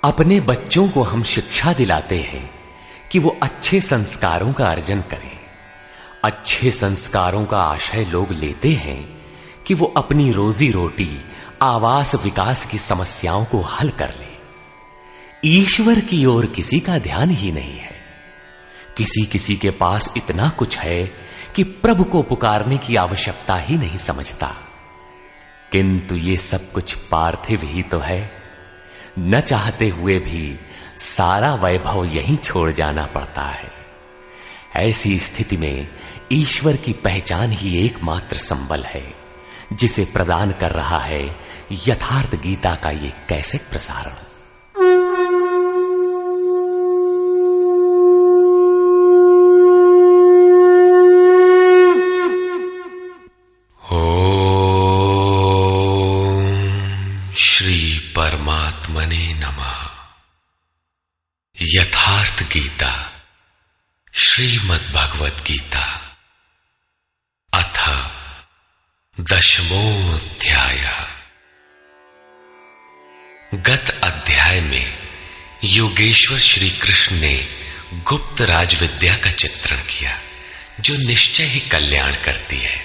अपने बच्चों को हम शिक्षा दिलाते हैं कि वो अच्छे संस्कारों का अर्जन करें। अच्छे संस्कारों का आशय लोग लेते हैं कि वो अपनी रोजी रोटी, आवास, विकास की समस्याओं को हल कर ले। ईश्वर की ओर किसी का ध्यान ही नहीं है। किसी किसी के पास इतना कुछ है कि प्रभु को पुकारने की आवश्यकता ही नहीं समझता। किंतु ये सब कुछ पार्थिव ही तो है। न चाहते हुए भी सारा वैभव यहीं छोड़ जाना पड़ता है। ऐसी स्थिति में ईश्वर की पहचान ही एकमात्र संबल है, जिसे प्रदान कर रहा है यथार्थ गीता का ये कैसेट प्रसारण। परमात्मने नमः। यथार्थ गीता, श्रीमद् भगवत गीता, अथ 10वां अध्याय। गत अध्याय में योगेश्वर श्री कृष्ण ने गुप्त राजविद्या का चित्रण किया, जो निश्चय ही कल्याण करती है।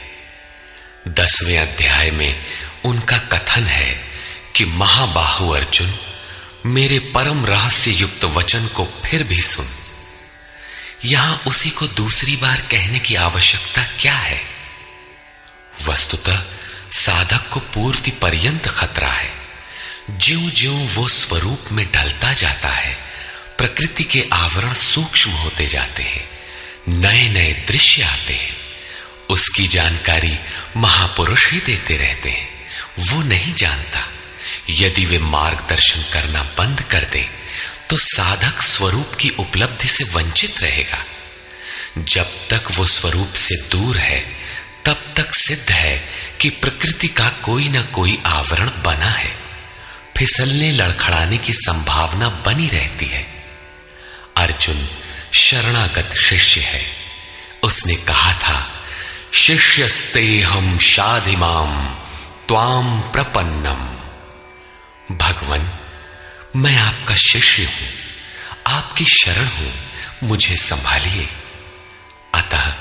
10वें अध्याय में उनका कथन है कि महाबाहु अर्जुन, मेरे परम रहस्य युक्त वचन को फिर भी सुन। यहां उसी को दूसरी बार कहने की आवश्यकता क्या है? वस्तुतः साधक को पूर्ति पर्यंत खतरा है। ज्यों ज्यों वो स्वरूप में ढलता जाता है, प्रकृति के आवरण सूक्ष्म होते जाते हैं, नए नए दृश्य आते हैं। उसकी जानकारी महापुरुष ही देते रहते हैं, वो नहीं जानता। यदि वे मार्गदर्शन करना बंद कर दे तो साधक स्वरूप की उपलब्धि से वंचित रहेगा। जब तक वो स्वरूप से दूर है, तब तक सिद्ध है कि प्रकृति का कोई ना कोई आवरण बना है। फिसलने लड़खड़ाने की संभावना बनी रहती है। अर्जुन शरणागत शिष्य है। उसने कहा था, शिष्यस्तेहं शाधिमाम त्वाम प्रपन्नम। भगवान, मैं आपका शिष्य हूं, आपकी शरण हूं, मुझे संभालिए। अतः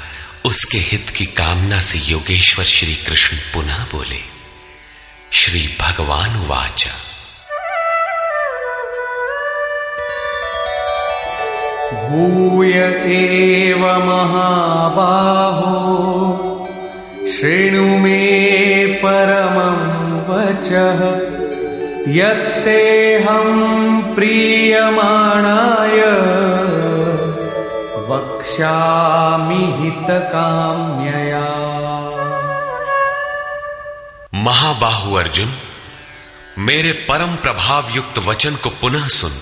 उसके हित की कामना से योगेश्वर श्री कृष्ण पुनः बोले। श्री भगवान उवाच। भूय एव महाबाहो शृणु मे परमं वचः यत्तेऽहं प्रीयमाणाय वक्ष्यामि हितकाम्यया। महाबाहु अर्जुन, मेरे परम प्रभाव युक्त वचन को पुनः सुन,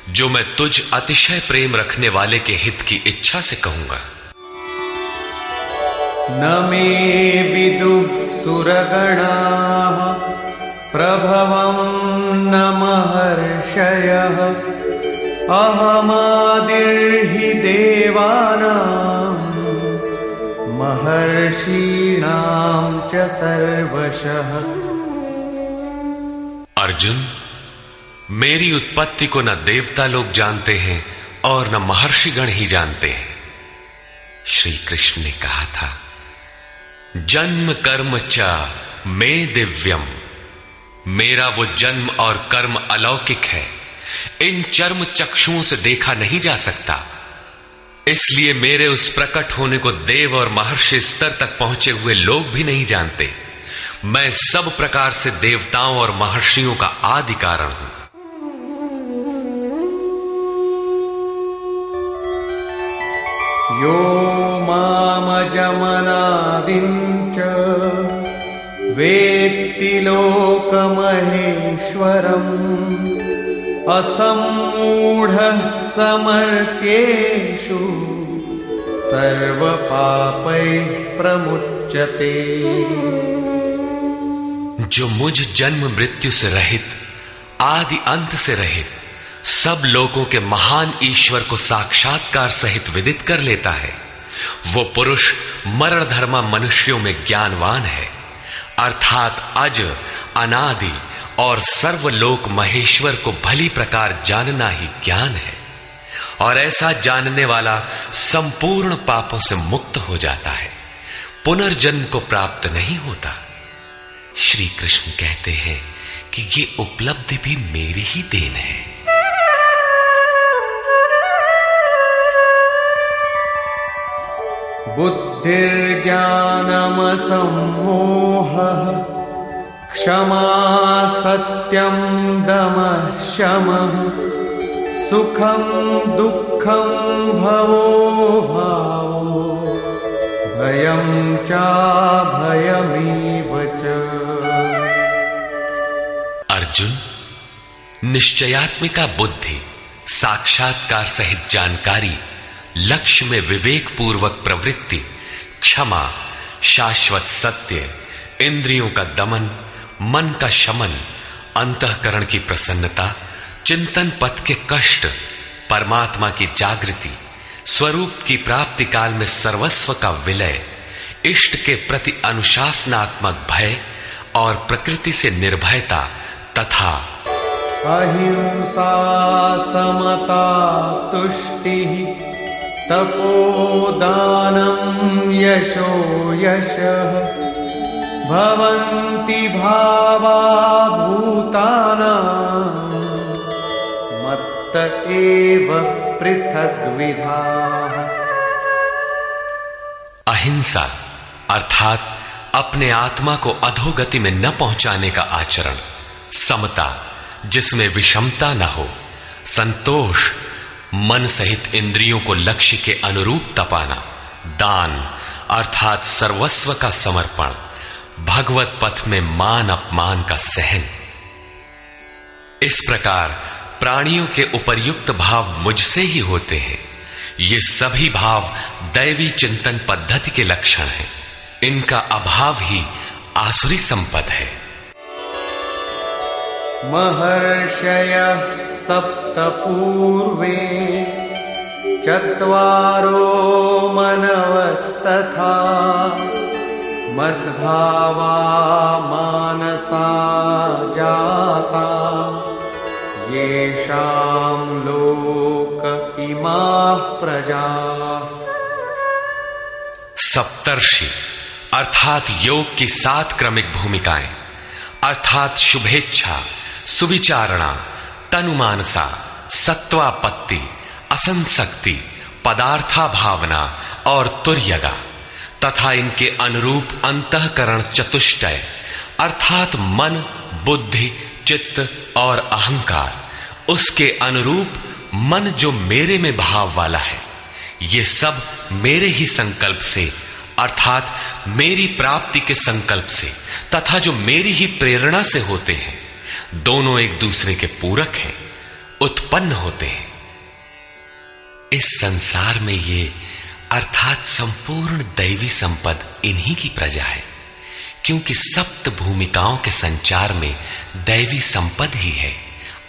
जो मैं तुझ अतिशय प्रेम रखने वाले के हित की इच्छा से कहूंगा। न मे विदुः सुरगणाः प्रभवं न महर्षयः अहमादिर्हि देवानां महर्षीणां च सर्वशः। अर्जुन, मेरी उत्पत्ति को न देवता लोग जानते हैं और न महर्षिगण ही जानते हैं। श्री कृष्ण ने कहा था, जन्म कर्म च मे दिव्यम। मेरा वो जन्म और कर्म अलौकिक है, इन चर्म चक्षुओं से देखा नहीं जा सकता। इसलिए मेरे उस प्रकट होने को देव और महर्षि स्तर तक पहुंचे हुए लोग भी नहीं जानते। मैं सब प्रकार से देवताओं और महर्षियों का आदि कारण हूं। यो मामजमनादिं च वेत्ति लोकमहेश्वरम् असम्मूढः समर्थ्येषु सर्वपापैः प्रमुच्यते। जो मुझ जन्म मृत्यु से रहित, आदि अंत से रहित, सब लोगों के महान ईश्वर को साक्षात्कार सहित विदित कर लेता है, वो पुरुष मरणधर्मा मनुष्यों में ज्ञानवान है, अर्थात अज, अनादि और सर्वलोक महेश्वर को भली प्रकार जानना ही ज्ञान है, और ऐसा जानने वाला संपूर्ण पापों से मुक्त हो जाता है, पुनर्जन्म को प्राप्त नहीं होता। श्री कृष्ण कहते हैं कि ये उपलब्धि भी मेरी ही देन है। बुद्धिर्ज्ञानमसम्मोहः क्षमा सत्यं दमः शमः सुखं दुःखं भवो भावो भयं चाभयमेव च। अर्जुन, निश्चयात्मिका बुद्धि, साक्षात्कार सहित जानकारी, लक्ष्य में विवेक पूर्वक प्रवृत्ति, क्षमा, शाश्वत सत्य, इंद्रियों का दमन, मन का शमन, अंतःकरण की प्रसन्नता, चिंतन पथ के कष्ट, परमात्मा की जागृति, स्वरूप की प्राप्ति काल में सर्वस्व का विलय, इष्ट के प्रति अनुशासनात्मक भय और प्रकृति से निर्भयता तथा अहिंसा समता तुष्टिः तपोदानं यशो यशः भवन्ति भावा भूतानां मत्त एव पृथग्विधाः। अहिंसा अर्थात अपने आत्मा को अधोगति में न पहुंचाने का आचरण, समता जिसमें विषमता न हो, संतोष मन सहित इंद्रियों को लक्ष्य के अनुरूप तपाना, दान अर्थात सर्वस्व का समर्पण, भगवत पथ में मान अपमान का सहन। इस प्रकार प्राणियों के उपर्युक्त भाव मुझसे ही होते हैं। ये सभी भाव दैवी चिंतन पद्धति के लक्षण हैं। इनका अभाव ही आसुरी संपद है। महर्षयः सप्त पूर्वे चत्वारो मनवस्तथा मद्भावा मानसा जाता येषां लोक इमाः प्रजाः। सप्तर्षि अर्थात योग की 7 क्रमिक भूमिकाएं अर्थात शुभेच्छा, सुविचारणा, तनुमानसा, सत्वापत्ति, असंसक्ति, पदार्था भावना और तुर्यगा तथा इनके अनुरूप अंतःकरण चतुष्टय अर्थात मन, बुद्धि, चित्त और अहंकार, उसके अनुरूप मन जो मेरे में भाव वाला है, ये सब मेरे ही संकल्प से अर्थात मेरी प्राप्ति के संकल्प से तथा जो मेरी ही प्रेरणा से होते हैं, दोनों एक दूसरे के पूरक हैं, उत्पन्न होते हैं। इस संसार में ये अर्थात संपूर्ण दैवी संपद इन्हीं की प्रजा है, क्योंकि सप्त भूमिकाओं के संचार में दैवी संपद ही है,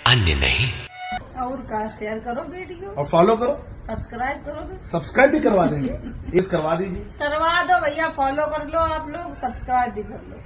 अन्य नहीं। और का शेयर करो वीडियो और फॉलो करो, सब्सक्राइब करो। सब्सक्राइब भी करवा देंगे, इस करवा दीजिए। करवा दो भैया, फॉलो कर लो आप लोग, सब्सक्राइब भी कर लो।